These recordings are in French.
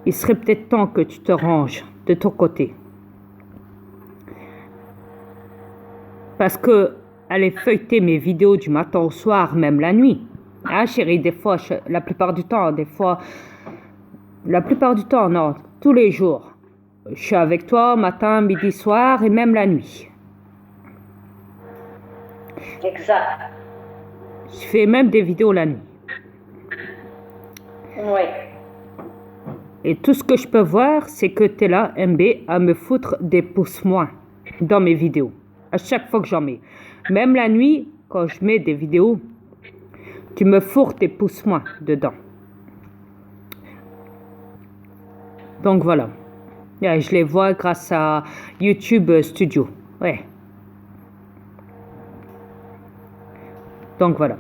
il serait peut-être temps que tu te ranges de ton côté. Parce que aller feuilleter mes vidéos du matin au soir, même la nuit. Hein, chérie, des fois, la plupart du temps, non, tous les jours. Je suis avec toi matin, midi, soir et même la nuit. Exact. Je fais même des vidéos la nuit. Oui. Et tout ce que je peux voir, c'est que tu es là, MB, à me foutre des pouces moins dans mes vidéos. À chaque fois que j'en mets. Même la nuit, quand je mets des vidéos, tu me fourres des pouces moins dedans. Donc voilà. Je les vois grâce à YouTube Studio. Ouais. Donc voilà.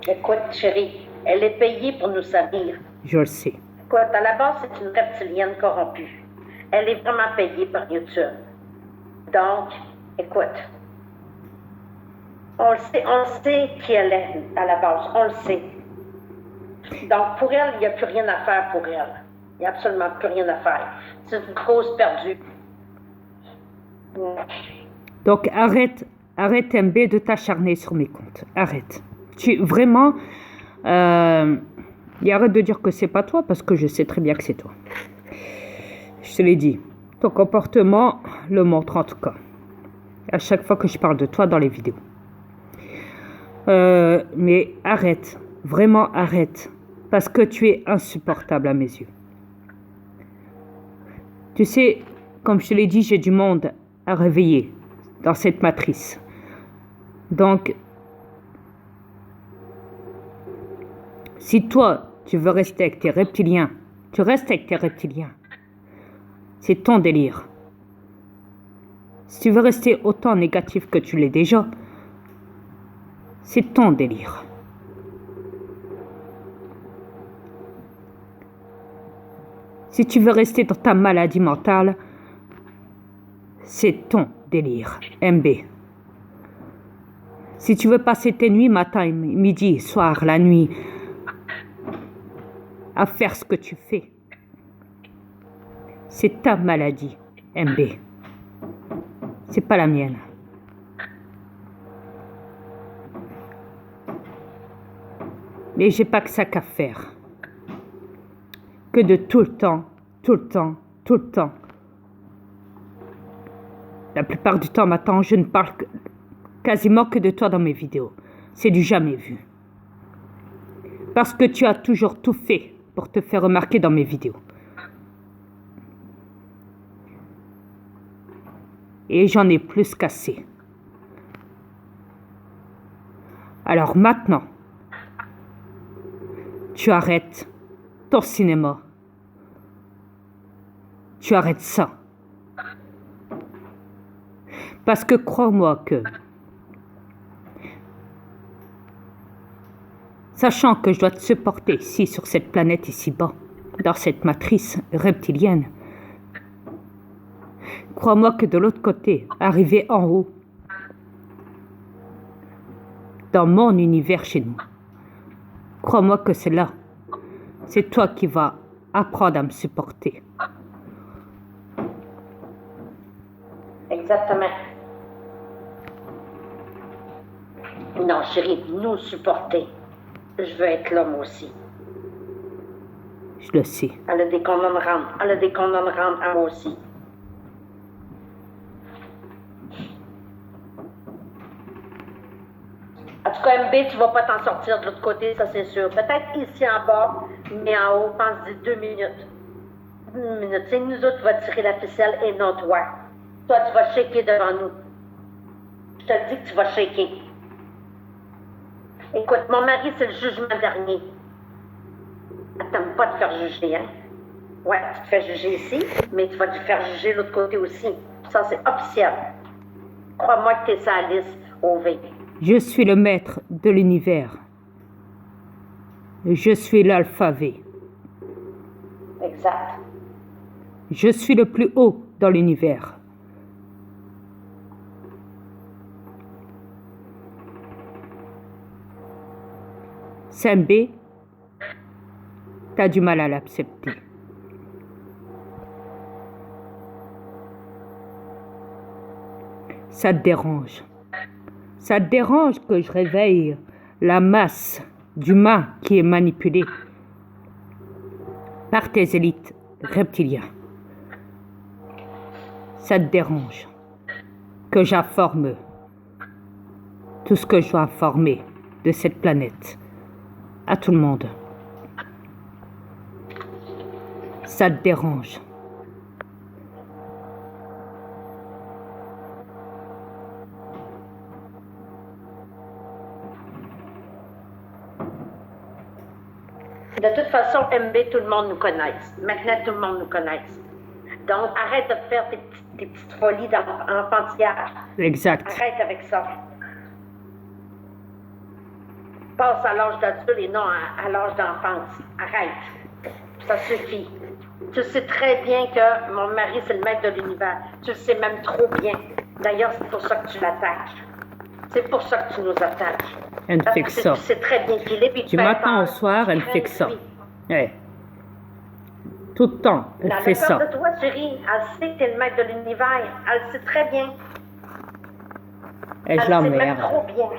Écoute, chérie, elle est payée pour nous servir. Je le sais. Écoute, à la base, c'est une reptilienne corrompue. Elle est vraiment payée par YouTube. Donc, écoute, on le sait qui elle est à la base, on le sait. Donc, pour elle, il n'y a plus rien à faire pour elle. Il n'y a absolument plus rien à faire. C'est une cause perdue. Donc arrête MB de t'acharner sur mes comptes. Arrête. Vraiment, et arrête de dire que c'est pas toi parce que je sais très bien que c'est toi. Je te l'ai dit. Ton comportement le montre en tout cas. À chaque fois que je parle de toi dans les vidéos. Mais arrête. Vraiment arrête. Parce que tu es insupportable à mes yeux. Tu sais, comme je te l'ai dit, j'ai du monde à réveiller dans cette matrice. Donc, si toi, tu veux rester avec tes reptiliens, tu restes avec tes reptiliens. C'est ton délire. Si tu veux rester autant négatif que tu l'es déjà, c'est ton délire. Si tu veux rester dans ta maladie mentale, c'est ton délire, MB. Si tu veux passer tes nuits, matin, midi, soir, la nuit, à faire ce que tu fais, c'est ta maladie, MB. C'est pas la mienne. Mais j'ai pas que ça qu'à faire. Que de tout le temps. La plupart du temps, maintenant, je ne parle quasiment que de toi dans mes vidéos. C'est du jamais vu. Parce que tu as toujours tout fait pour te faire remarquer dans mes vidéos. Et j'en ai plus qu'assez. Alors maintenant, tu arrêtes ton cinéma. Tu arrêtes ça. Parce que crois-moi que, sachant que je dois te supporter ici sur cette planète ici-bas, dans cette matrice reptilienne, crois-moi que de l'autre côté, arrivé en haut, dans mon univers chez nous, crois-moi que c'est là. C'est toi qui vas apprendre à me supporter. Exactement. Non, chérie, nous supporter. Je veux être là, moi aussi. Je le sais. Elle a des comptes à me rendre. Elle a des comptes à me rendre à moi aussi. En tout cas, MB, tu vas pas t'en sortir de l'autre côté, ça c'est sûr. Peut-être ici en bas, mais en haut, pense 2 minutes. 1 minute. C'est nous autres qui va tirer la ficelle et non toi. Toi, tu vas shaker devant nous. Je te dis que tu vas shaker. Écoute, mon mari, c'est le jugement dernier. Attends pas de faire juger, hein? Ouais, tu te fais juger ici, mais tu vas te faire juger de l'autre côté aussi. Ça, c'est officiel. Crois-moi que t'es sa liste, OV. Je suis le maître de l'univers. Je suis l'alphabet. Exact. Je suis le plus haut dans l'univers. Simbe, tu as du mal à l'accepter. Ça te dérange. Ça te dérange que je réveille la masse d'humains qui est manipulée par tes élites reptiliens. Ça te dérange que j'informe tout ce que je dois informer de cette planète à tout le monde. Ça te dérange. De toute façon, MB, tout le monde nous connaisse. Maintenant, tout le monde nous connaisse. Donc, arrête de faire tes petites folies enfantillage. Exact. Arrête avec ça. Passe à l'âge d'adulte et non à l'âge d'enfance. Arrête. Ça suffit. Tu sais très bien que mon mari, c'est le maître de l'univers. Tu le sais même trop bien. D'ailleurs, c'est pour ça que tu l'attaques. C'est pour ça que tu nous attaques. Elle ne fait que ça. Tu sais très bien qu'il est. Du matin au soir, elle fait que ça. Ouais. Tout le temps, elle fait ça. Elle a peur de toi, chérie. Elle sait que tu es le maître de l'univers. Elle le sait très bien. Et je elle le sait même l'emmerde. trop bien.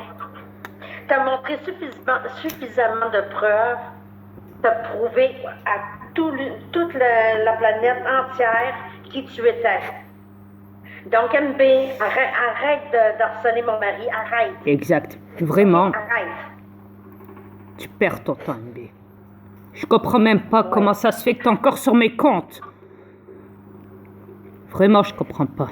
Tu as montré suffisamment de preuves. Tu as prouvé à toute la planète entière qui tu étais. Donc, MB, arrête d'harceler mon mari. Arrête. Exact. Vraiment, Arrête. tu perds ton temps, MB. Je comprends même pas comment ça se fait que tu es encore sur mes comptes. Vraiment, je comprends pas.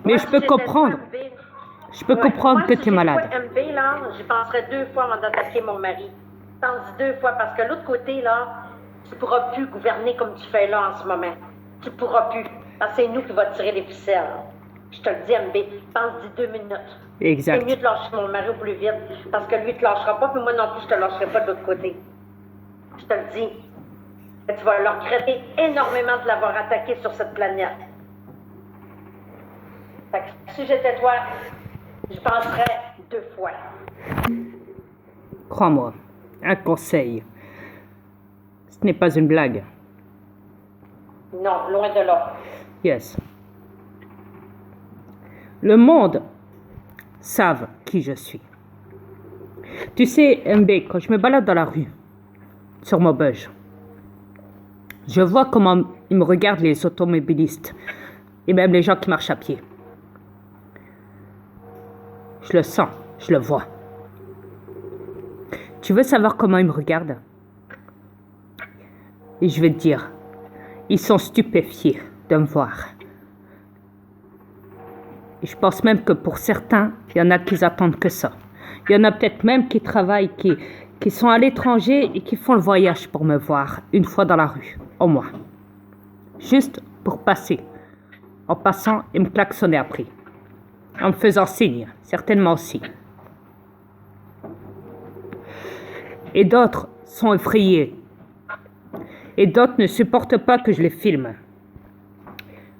Mais Moi, je peux si comprendre. j'étais toi, MB, Je peux comprendre moi, que si tu es malade. Moi, MB, là, j'y penserais 2 fois avant d'attaquer mon mari. Pense 2 fois, parce que l'autre côté, là, tu pourras plus gouverner comme tu fais là en ce moment. Tu pourras plus. Parce que c'est nous qui va tirer les ficelles. Je te le dis, MB, pense 2 minutes. Exact. C'est mieux de lâcher mon mari au plus vite, parce que lui, il te lâchera pas, puis moi non plus, je te lâcherai pas de l'autre côté. Je te le dis. Et tu vas le regretter énormément de l'avoir attaqué sur cette planète. Fait que si j'étais toi, je penserais 2 fois. Crois-moi, un conseil. Ce n'est pas une blague. Non, loin de là. Yes. Le monde savent qui je suis. Tu sais, MB, quand je me balade dans la rue, sur Maubeuge, je vois comment ils me regardent les automobilistes et même les gens qui marchent à pied. Je le sens, je le vois. Tu veux savoir comment ils me regardent? Et je vais te dire, ils sont stupéfiés de me voir. Et je pense même que pour certains, il y en a qui attendent que ça. Il y en a peut-être même qui travaillent, qui sont à l'étranger et qui font le voyage pour me voir une fois dans la rue, au moins. Juste pour passer, en passant et me klaxonner après. En me faisant signe, certainement aussi. Et d'autres sont effrayés. Et d'autres ne supportent pas que je les filme.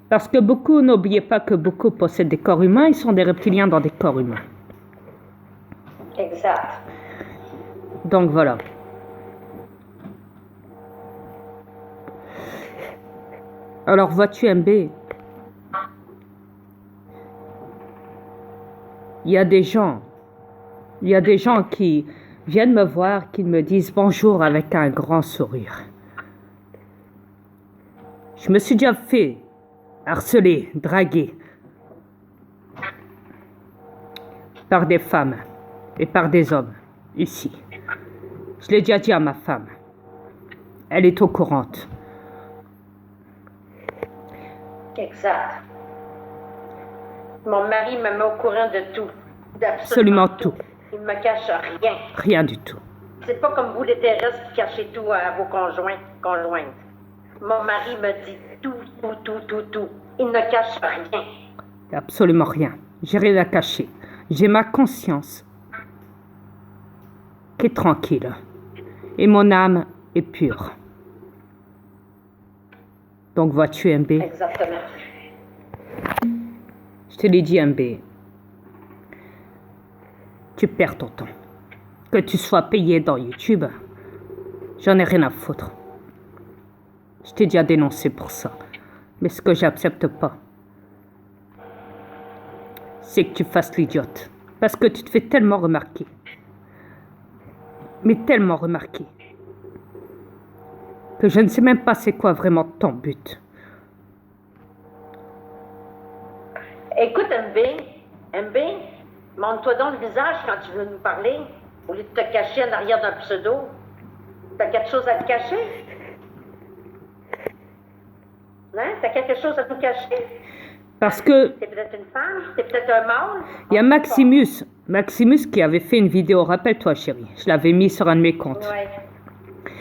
Parce que beaucoup, n'oubliez pas que beaucoup possèdent des corps humains, ils sont des reptiliens dans des corps humains. Exact. Donc voilà. Alors vois-tu, MB, il y a des gens qui viennent me voir, qui me disent bonjour avec un grand sourire. Je me suis déjà fait harceler, draguer par des femmes et par des hommes ici. Je l'ai déjà dit à ma femme. Elle est au courant. Exact. Mon mari me met au courant de tout. Absolument tout. Il ne me cache rien. Rien du tout. C'est pas comme vous les terrestres qui cachez tout à vos conjointes. Mon mari me dit tout. Il ne cache rien. Absolument rien. J'ai rien à cacher. J'ai ma conscience qui est tranquille. Et mon âme est pure. Donc vois-tu, MB? Exactement. Je te l'ai dit, MB. tu perds ton temps. Que tu sois payé dans YouTube, j'en ai rien à foutre. Je t'ai déjà dénoncé pour ça. Mais ce que j'accepte pas, c'est que tu fasses l'idiote. Parce que tu te fais tellement remarquer. Mais tellement remarquer. Que je ne sais même pas c'est quoi vraiment ton but. Écoute, MB, montre-toi donc le visage quand tu veux nous parler, au lieu de te cacher en arrière d'un pseudo. T'as quelque chose à te cacher? Hein? T'as quelque chose à nous cacher? Parce que T'es peut-être une femme? T'es peut-être un mâle? il y a Maximus qui avait fait une vidéo, rappelle-toi chérie, je l'avais mis sur un de mes comptes,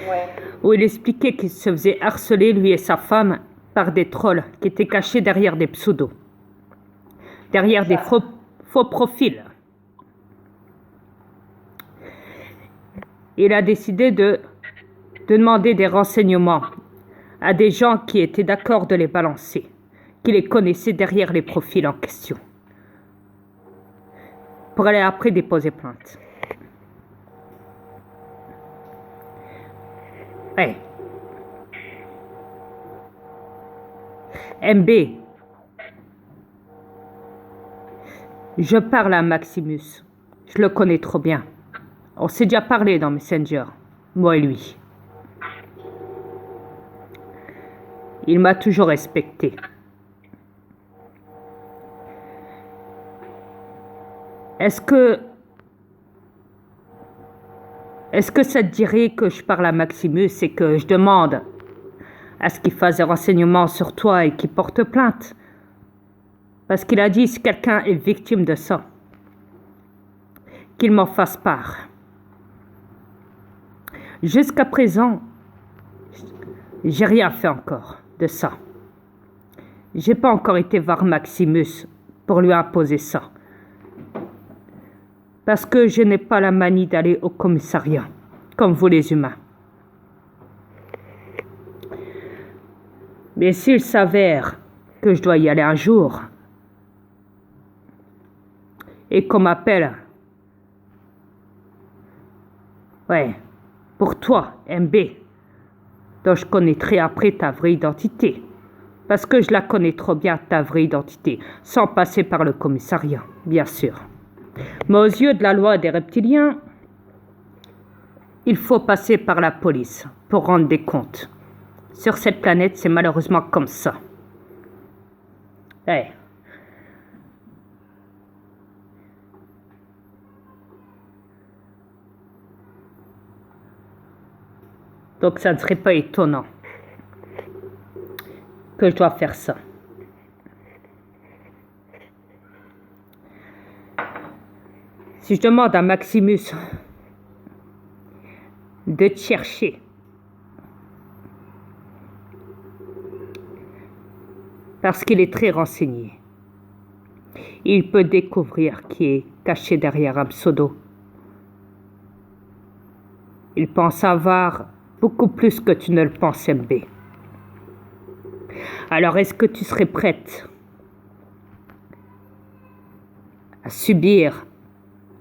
Ouais. où il expliquait qu'il se faisait harceler, lui et sa femme, par des trolls qui étaient cachés derrière des pseudos, derrière des faux profils. Il a décidé de demander des renseignements à des gens qui étaient d'accord de les balancer, qui les connaissaient derrière les profils en question, pour aller après déposer plainte. Ouais. MB, je parle à Maximus, je le connais trop bien. On s'est déjà parlé dans Messenger, moi et lui. Il m'a toujours respecté. Est-ce que ça te dirait que je parle à Maximus et que je demande à ce qu'il fasse des renseignements sur toi et qu'il porte plainte? Parce qu'il a dit si quelqu'un est victime de ça, qu'il m'en fasse part. Jusqu'à présent, j'ai rien fait encore de ça. J'ai pas encore été voir Maximus pour lui imposer ça. Parce que je n'ai pas la manie d'aller au commissariat, comme vous les humains. Mais s'il s'avère que je dois y aller un jour, et qu'on m'appelle, ouais, pour toi, MB, donc je connaîtrai après ta vraie identité. Parce que je la connais trop bien, ta vraie identité, sans passer par le commissariat, bien sûr. Mais aux yeux de la loi des reptiliens, il faut passer par la police pour rendre des comptes. Sur cette planète, c'est malheureusement comme ça. Hey. Donc ça ne serait pas étonnant que je dois faire ça. Si je demande à Maximus de te chercher, parce qu'il est très renseigné, il peut découvrir qui est caché derrière un pseudo. Il pense savoir beaucoup plus que tu ne le penses, MB. Alors, est-ce que tu serais prête à subir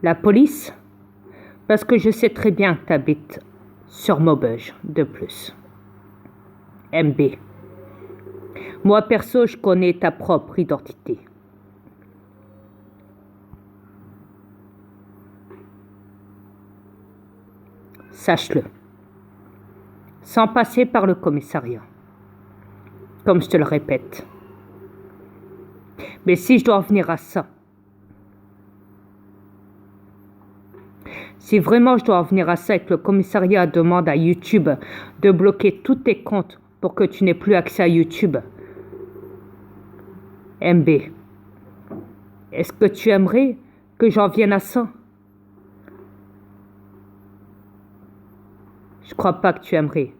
la police? Parce que je sais très bien que tu habites sur Maubeuge, de plus. MB. Moi, perso, je connais ta propre identité. Sache-le. Sans passer par le commissariat. Comme je te le répète. Mais si je dois en venir à ça, si vraiment je dois en venir à ça et que le commissariat demande à YouTube de bloquer tous tes comptes pour que tu n'aies plus accès à YouTube, MB, est-ce que tu aimerais que j'en vienne à ça? Je crois pas que tu aimerais.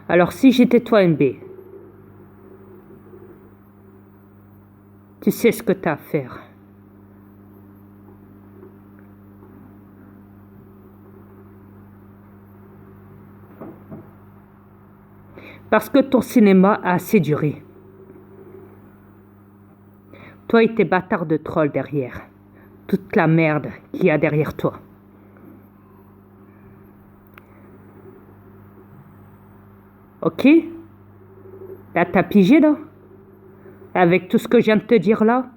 Alors si j'étais toi, MB, tu sais ce que tu as à faire. Parce que ton cinéma a assez duré. Toi et tes bâtards de trolls derrière. toute la merde qu'il y a derrière toi. Ok? Là, t'as pigé, là? Avec tout ce que je viens de te dire là?